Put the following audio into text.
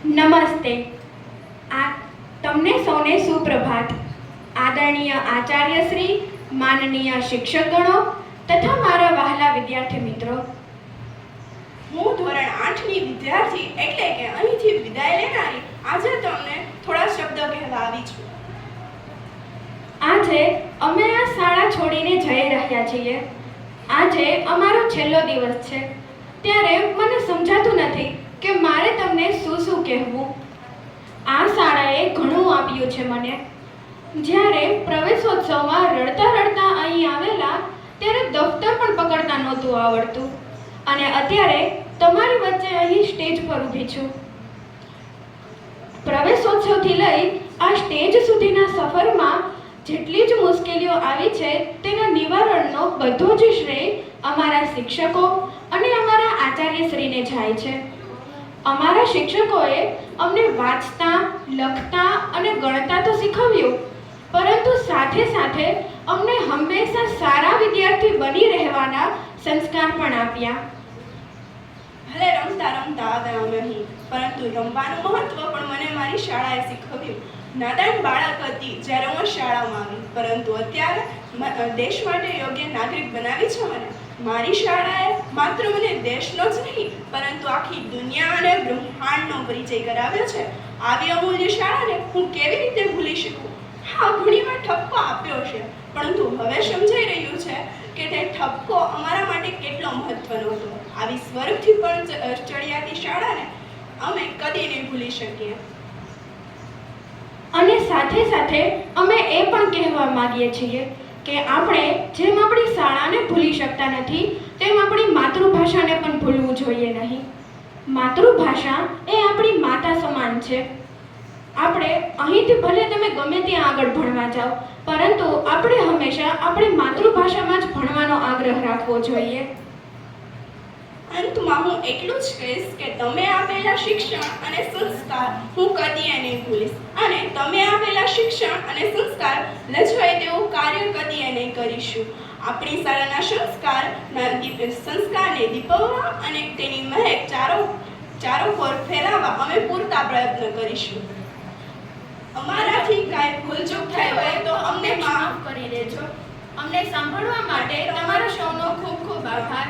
નમસ્તે. આ તમને સૌને સુપ્રભાત. આદરણીય આચાર્યશ્રી, માનનીય શિક્ષકગણો તથા મારા વહાલા વિદ્યાર્થી મિત્રો, હું ધોરણ 8ની વિદ્યાર્થી એટલે કે અહીંથી વિદાય લેનારી આજે તમને થોડા શબ્દો કહેવા આવી છું. આજે અમે આ શાળા છોડીને જઈ રહ્યા છીએ. આજે અમારો છેલ્લો દિવસ છે. ત્યારે મને સમજાતું નથી કે મારે તમને શું કહેવું. આ શાળાએ ઘણું આપ્યું છે મને. જ્યારે પ્રવેશોત્સવમાં રડતા રડતા અહીં આવેલા ત્યારે દફતર પણ પકડતા નહોતું આવડતું, અને અત્યારે તમારી વચ્ચે અહીં સ્ટેજ પર ઊભી છું. પ્રવેશોત્સવથી લઈ આ સ્ટેજ સુધીના સફરમાં જેટલી જ મુશ્કેલીઓ આવી છે તેના નિવારણનો બધો જ શ્રેય અમારા શિક્ષકો અને અમારા આચાર્યશ્રીને જાય છે. અમારા શિક્ષકોએ અમને વાંચતા, લખતા અને ગણતા તો શીખવ્યું, પરંતુ સાથે સાથે અમને હંમેશા સારા વિદ્યાર્થી બની રહેવાના સંસ્કાર પણ આપ્યા. ભલે રમતા રમતા આવ્યા અમે અહીં, પરંતુ રમવાનું મહત્વ પણ મને મારી શાળાએ શીખવ્યું. નાદાન બાળક હતી જ્યારે હું શાળામાં આવી, પરંતુ અત્યારે દેશ માટે યોગ્ય નાગરિક બનાવી છે મને. મારી શાળાએ માત્ર મને દેશનો જ નહીં પરંતુ આખી દુનિયા અને બ્રહ્માંડનો પરિચય કરાવ્યો છે. આવી અમૂલ્ય શાળાને હું કેવી રીતે ભૂલી શકું? હા, ઘણીવાર ઠપકો આપ્યો છે, પરંતુ હવે સમજાઈ રહ્યું છે કે તે ઠપકો અમારા માટે કેટલો મહત્વનો હતો. આવી સ્વર્ગથી પણ ચડિયાતી શાળાને અમે કદી નહીં ભૂલી શકીએ. અને સાથે સાથે અમે એ પણ કહેવા માંગીએ છીએ કે આપણે જેમ આપણી શાળાને ભૂલી શકતા નથી, તેમ આપણી માતૃભાષાને પણ ભૂલવું જોઈએ નહીં. માતૃભાષા એ આપણી માતા સમાન છે. આપણે અહીંથી ભલે તમે ગમે ત્યાં આગળ ભણવા જાઓ, પરંતુ આપણે હંમેશા આપણી માતૃભાષામાં જ ભણવાનો આગ્રહ રાખવો જોઈએ. અંતમાં હું એટલું જ કહીશ કે તમે આપેલા શિક્ષણ અને સંસ્કાર હું કદીએ નહીં ભૂલીશ, અને તમે આપેલા શિક્ષણ અને સંસ્કાર લજવાય તેવું કાર્ય કદીએ નહીં કરીશું. આપણી શાળાના સંસ્કારને દીપવવા અને તેની મહેક ચારોકોર ફેલાવવા અમે પૂરતા પ્રયત્ન કરીશું. અમારાથી કાંઈ ભૂલચૂક થઈ હોય તો અમને માફ કરી દેજો. અમને સાંભળવા માટે તમારો સૌનો ખૂબ ખૂબ આભાર.